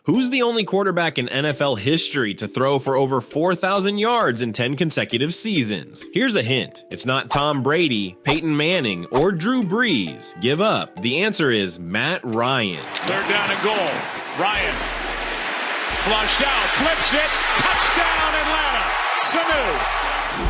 Who's the only quarterback in NFL history to throw for over 4,000 yards in 10 consecutive seasons? Here's a hint. It's not Tom Brady, Peyton Manning, or Drew Brees. Give up. The answer is Matt Ryan. Third down and goal. Ryan flushed out, flips it, touchdown Atlanta. Sanu.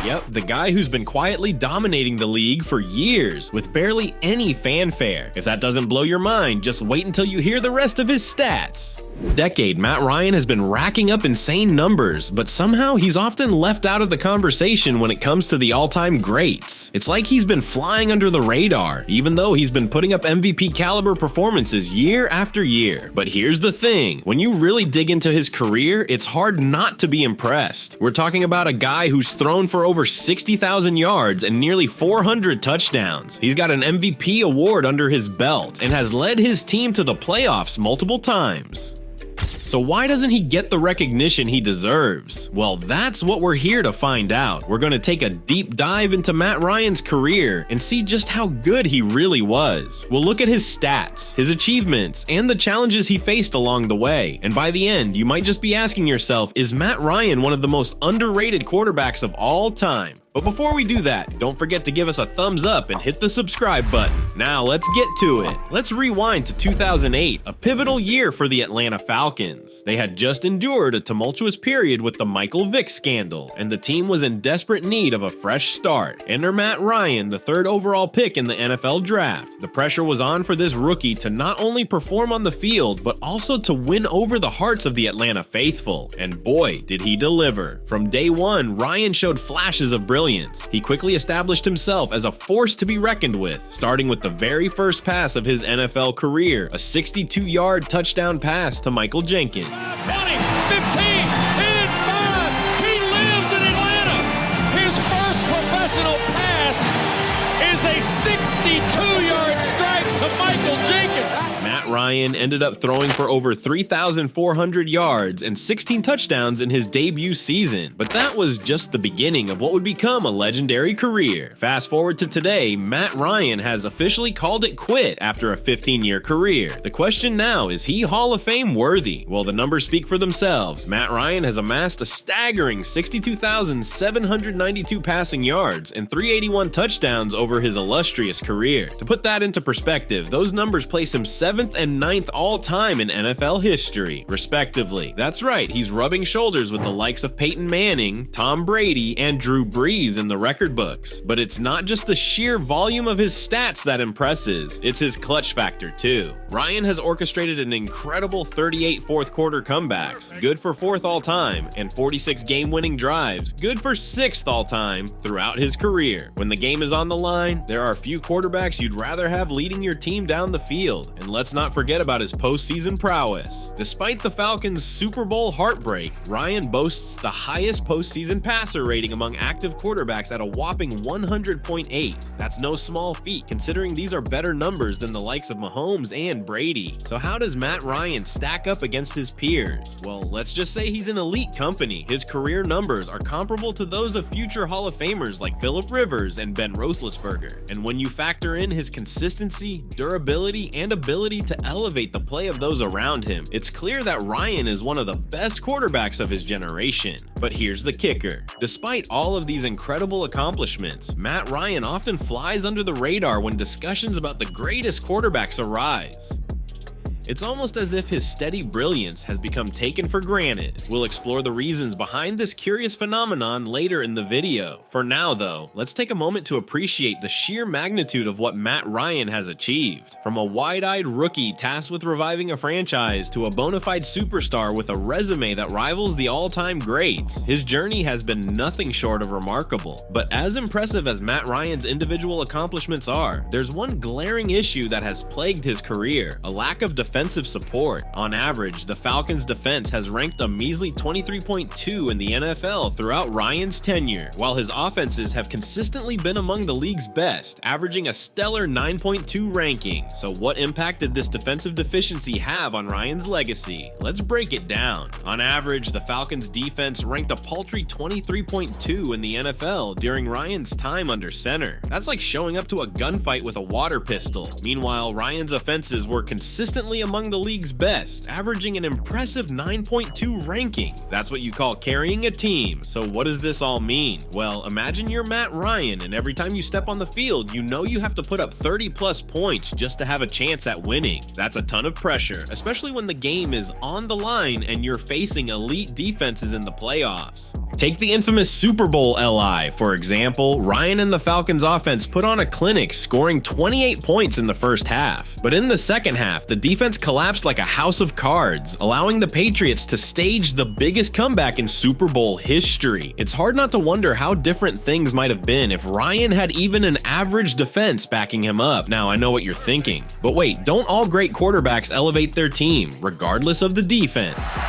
Yep, the guy who's been quietly dominating the league for years with barely any fanfare. If that doesn't blow your mind, just wait until you hear the rest of his stats. Decade, Matt Ryan has been racking up insane numbers, but somehow he's often left out of the conversation when it comes to the all-time greats. It's like he's been flying under the radar, even though he's been putting up MVP caliber performances year after year. But here's the thing, when you really dig into his career, it's hard not to be impressed. We're talking about a guy who's thrown for over 60,000 yards and nearly 400 touchdowns. He's got an MVP award under his belt and has led his team to the playoffs multiple times. So why doesn't he get the recognition he deserves? Well, that's what we're here to find out. We're going to take a deep dive into Matt Ryan's career and see just how good he really was. We'll look at his stats, his achievements, and the challenges he faced along the way. And by the end, you might just be asking yourself, is Matt Ryan one of the most underrated quarterbacks of all time? But before we do that, don't forget to give us a thumbs up and hit the subscribe button. Now let's get to it. Let's rewind to 2008, a pivotal year for the Atlanta Falcons. They had just endured a tumultuous period with the Michael Vick scandal, and the team was in desperate need of a fresh start. Enter Matt Ryan, the third overall pick in the NFL draft. The pressure was on for this rookie to not only perform on the field, but also to win over the hearts of the Atlanta faithful. And boy, did he deliver. From day one, Ryan showed flashes of brilliance. He quickly established himself as a force to be reckoned with, starting with the very first pass of his NFL career, a 62-yard touchdown pass to Michael Jenkins. 20, 15, 10, 5. He lives in Atlanta. His first professional pass is a 62-yard strike to Michael Jenkins. Matt Ryan ended up throwing for over 3,400 yards and 16 touchdowns in his debut season, but that was just the beginning of what would become a legendary career. Fast forward to today, Matt Ryan has officially called it quit after a 15-year career. The question now, is he Hall of Fame worthy? Well, the numbers speak for themselves. Matt Ryan has amassed a staggering 62,792 passing yards and 381 touchdowns over his illustrious career. To put that into perspective, those numbers place him 7th and 9th all-time in NFL history, respectively. That's right, he's rubbing shoulders with the likes of Peyton Manning, Tom Brady, and Drew Brees in the record books. But it's not just the sheer volume of his stats that impresses, it's his clutch factor too. Ryan has orchestrated an incredible 38 fourth-quarter comebacks, good for 4th all-time, and 46 game-winning drives, good for 6th all-time, throughout his career. When the game is on the line, there are few quarterbacks you'd rather have leading your team down the field, and let's not forget about his postseason prowess. Despite the Falcons' Super Bowl heartbreak, Ryan boasts the highest postseason passer rating among active quarterbacks at a whopping 100.8. That's no small feat, considering these are better numbers than the likes of Mahomes and Brady. So how does Matt Ryan stack up against his peers? Well, let's just say he's in elite company. His career numbers are comparable to those of future Hall of Famers like Phillip Rivers and Ben Roethlisberger. And when you factor in his consistency, durability, and ability to elevate the play of those around him, it's clear that Ryan is one of the best quarterbacks of his generation. But here's the kicker. Despite all of these incredible accomplishments, Matt Ryan often flies under the radar when discussions about the greatest quarterbacks arise. It's almost as if his steady brilliance has become taken for granted. We'll explore the reasons behind this curious phenomenon later in the video. For now though, let's take a moment to appreciate the sheer magnitude of what Matt Ryan has achieved. From a wide-eyed rookie tasked with reviving a franchise to a bona fide superstar with a resume that rivals the all-time greats, his journey has been nothing short of remarkable. But as impressive as Matt Ryan's individual accomplishments are, there's one glaring issue that has plagued his career: a lack of defensive support. On average, the Falcons' defense has ranked a measly 23.2 in the NFL throughout Ryan's tenure, while his offenses have consistently been among the league's best, averaging a stellar 9.2 ranking. So what impact did this defensive deficiency have on Ryan's legacy? Let's break it down. On average, the Falcons' defense ranked a paltry 23.2 in the NFL during Ryan's time under center. That's like showing up to a gunfight with a water pistol. Meanwhile, Ryan's offenses were consistently among the league's best, averaging an impressive 9.2 ranking. That's what you call carrying a team. So what does this all mean? Well, imagine you're Matt Ryan, and every time you step on the field, you know you have to put up 30 plus points just to have a chance at winning. That's a ton of pressure, especially when the game is on the line and you're facing elite defenses in the playoffs. Take the infamous Super Bowl LI, for example. Ryan and the Falcons offense put on a clinic, scoring 28 points in the first half. But in the second half, the defense collapsed like a house of cards, allowing the Patriots to stage the biggest comeback in Super Bowl history. It's hard not to wonder how different things might have been if Ryan had even an average defense backing him up. Now, I know what you're thinking. But wait, don't all great quarterbacks elevate their team, regardless of the defense?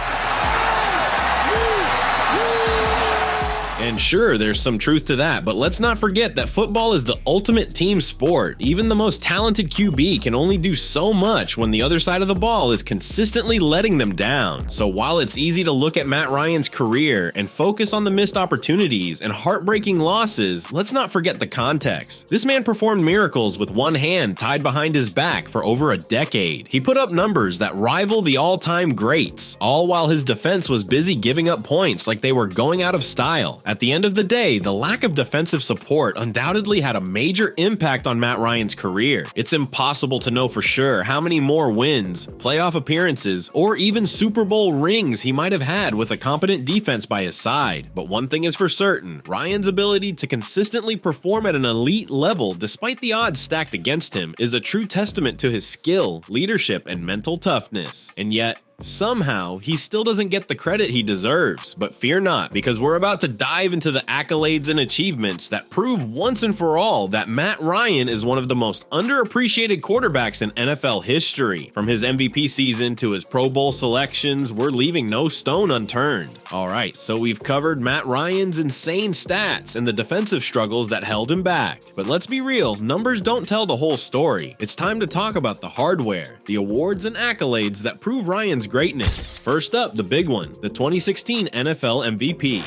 And sure, there's some truth to that, but let's not forget that football is the ultimate team sport. Even the most talented QB can only do so much when the other side of the ball is consistently letting them down. So while it's easy to look at Matt Ryan's career and focus on the missed opportunities and heartbreaking losses, let's not forget the context. This man performed miracles with one hand tied behind his back for over a decade. He put up numbers that rival the all-time greats, all while his defense was busy giving up points like they were going out of style. At the end of the day, the lack of defensive support undoubtedly had a major impact on Matt Ryan's career. It's impossible to know for sure how many more wins, playoff appearances, or even Super Bowl rings he might have had with a competent defense by his side. But one thing is for certain, Ryan's ability to consistently perform at an elite level despite the odds stacked against him is a true testament to his skill, leadership, and mental toughness. And yet, somehow, he still doesn't get the credit he deserves. But fear not, because we're about to dive into the accolades and achievements that prove once and for all that Matt Ryan is one of the most underappreciated quarterbacks in NFL history. From his MVP season to his Pro Bowl selections, we're leaving no stone unturned. Alright, so we've covered Matt Ryan's insane stats and the defensive struggles that held him back. But let's be real, numbers don't tell the whole story. It's time to talk about the hardware, the awards and accolades that prove Ryan's greatness. First up, the big one, the 2016 NFL MVP.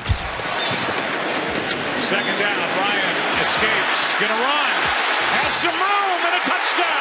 Second down, Ryan escapes, gonna run, has some room, and a touchdown!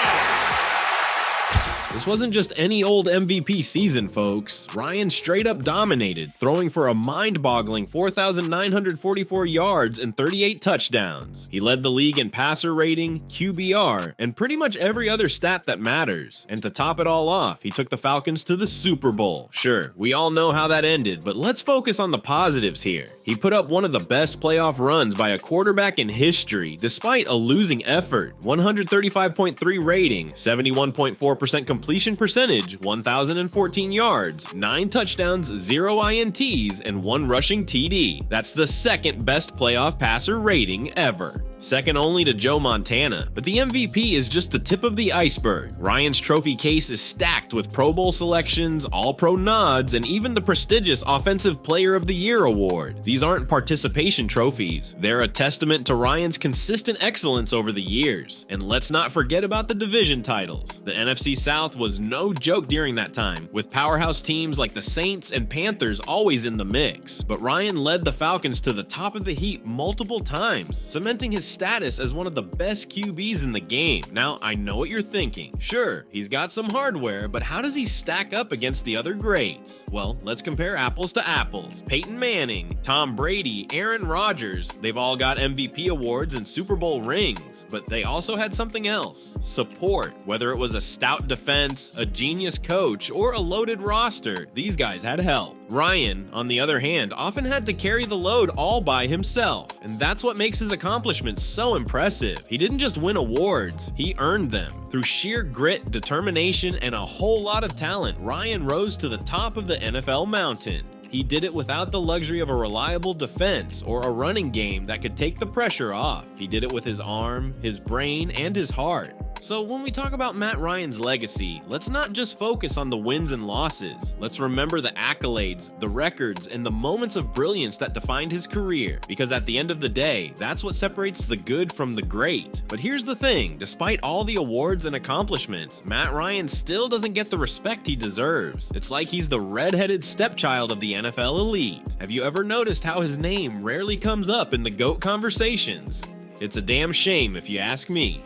This wasn't just any old MVP season, folks. Ryan straight up dominated, throwing for a mind-boggling 4,944 yards and 38 touchdowns. He led the league in passer rating, QBR, and pretty much every other stat that matters. And to top it all off, he took the Falcons to the Super Bowl. Sure, we all know how that ended, but let's focus on the positives here. He put up one of the best playoff runs by a quarterback in history, despite a losing effort. 135.3 rating, 71.4% completion percentage, 1,014 yards, 9 touchdowns, 0 INTs, and 1 rushing TD. That's the second best playoff passer rating ever. Second only to Joe Montana. But the MVP is just the tip of the iceberg. Ryan's trophy case is stacked with Pro Bowl selections, All-Pro nods, and even the prestigious Offensive Player of the Year award. These aren't participation trophies. They're a testament to Ryan's consistent excellence over the years. And let's not forget about the division titles. The NFC South was no joke during that time, with powerhouse teams like the Saints and Panthers always in the mix. But Ryan led the Falcons to the top of the heap multiple times, cementing his status as one of the best QBs in the game. Now, I know what you're thinking. Sure, he's got some hardware, but how does he stack up against the other greats? Well, let's compare apples to apples. Peyton Manning, Tom Brady, Aaron Rodgers, they've all got MVP awards and Super Bowl rings, but they also had something else. Support. Whether it was a stout defense, a genius coach, or a loaded roster, these guys had help. Ryan, on the other hand, often had to carry the load all by himself, and that's what makes his accomplishments so impressive. He didn't just win awards, he earned them. Through sheer grit, determination, and a whole lot of talent, Ryan rose to the top of the NFL mountain. He did it without the luxury of a reliable defense or a running game that could take the pressure off. He did it with his arm, his brain, and his heart. So when we talk about Matt Ryan's legacy, let's not just focus on the wins and losses. Let's remember the accolades, the records, and the moments of brilliance that defined his career. Because at the end of the day, that's what separates the good from the great. But here's the thing, despite all the awards and accomplishments, Matt Ryan still doesn't get the respect he deserves. It's like he's the red-headed stepchild of the NFL elite. Have you ever noticed how his name rarely comes up in the GOAT conversations? It's a damn shame if you ask me.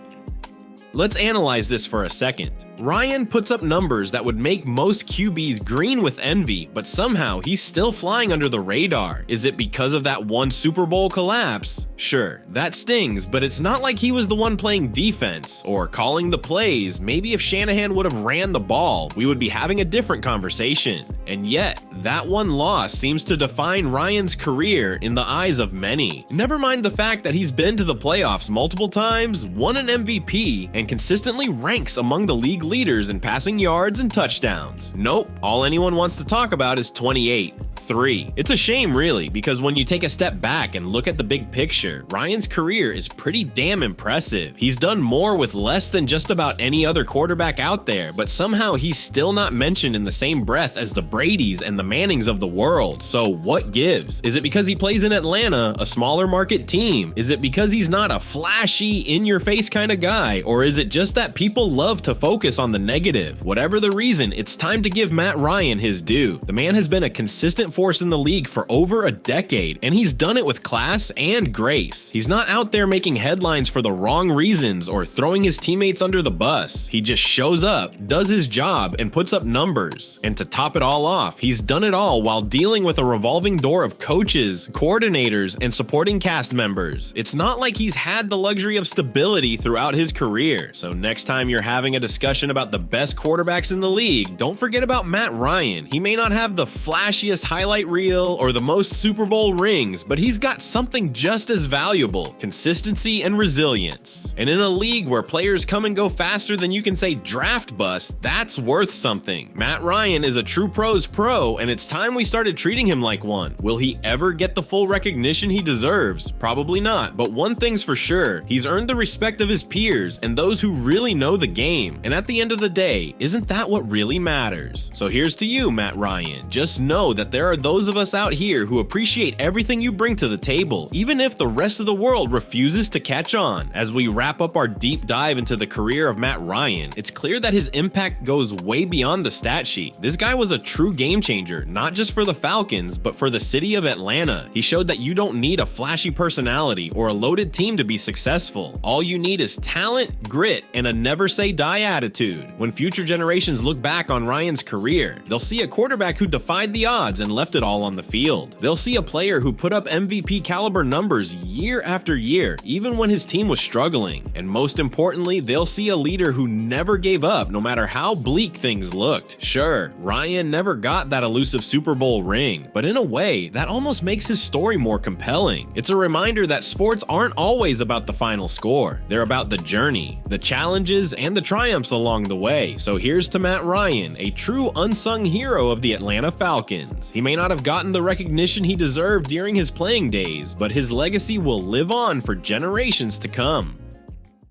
Let's analyze this for a second. Ryan puts up numbers that would make most QBs green with envy, but somehow he's still flying under the radar. Is it because of that one Super Bowl collapse? Sure, that stings, but it's not like he was the one playing defense or calling the plays. Maybe if Shanahan would have ran the ball, we would be having a different conversation. And yet, that one loss seems to define Ryan's career in the eyes of many. Never mind the fact that he's been to the playoffs multiple times, won an MVP, and consistently ranks among the league leaders in passing yards and touchdowns. Nope, all anyone wants to talk about is 28-3. It's a shame really, because when you take a step back and look at the big picture, Ryan's career is pretty damn impressive. He's done more with less than just about any other quarterback out there, but somehow he's still not mentioned in the same breath as the Bradys and the Mannings of the world. So what gives? Is it because he plays in Atlanta, a smaller market team? Is it because he's not a flashy, in-your-face kind of guy? Or is it just that people love to focus on the negative? Whatever the reason, it's time to give Matt Ryan his due. The man has been a consistent force in the league for over a decade, and he's done it with class and grace. He's not out there making headlines for the wrong reasons or throwing his teammates under the bus. He just shows up, does his job, and puts up numbers. And to top it all off, he's done it all while dealing with a revolving door of coaches, coordinators, and supporting cast members. It's not like he's had the luxury of stability throughout his career. So next time you're having a discussion about the best quarterbacks in the league, don't forget about Matt Ryan. He may not have the flashiest highlight reel or the most Super Bowl rings, but he's got something just as valuable: consistency and resilience. And in a league where players come and go faster than you can say draft bust, that's worth something. Matt Ryan is a true pro's pro, and it's time we started treating him like one. Will he ever get the full recognition he deserves? Probably not, but one thing's for sure: he's earned the respect of his peers and those who really know the game. And at the end of the day, isn't that what really matters? So here's to you, Matt Ryan. Just know that there are those of us out here who appreciate everything you bring to the table, even if the rest of the world refuses to catch on. As we wrap up our deep dive into the career of Matt Ryan, it's clear that his impact goes way beyond the stat sheet. This guy was a true game changer, not just for the Falcons, but for the city of Atlanta. He showed that you don't need a flashy personality or a loaded team to be successful. All you need is talent, grit, and a never say die attitude. When future generations look back on Ryan's career, they'll see a quarterback who defied the odds and left it all on the field. They'll see a player who put up MVP caliber numbers year after year, even when his team was struggling. And most importantly, they'll see a leader who never gave up no matter how bleak things looked. Sure, Ryan never got that elusive Super Bowl ring, but in a way, that almost makes his story more compelling. It's a reminder that sports aren't always about the final score. They're about the journey, the challenges, and the triumphs along the way. So here's to Matt Ryan, a true unsung hero of the Atlanta Falcons. He may not have gotten the recognition he deserved during his playing days, but his legacy will live on for generations to come.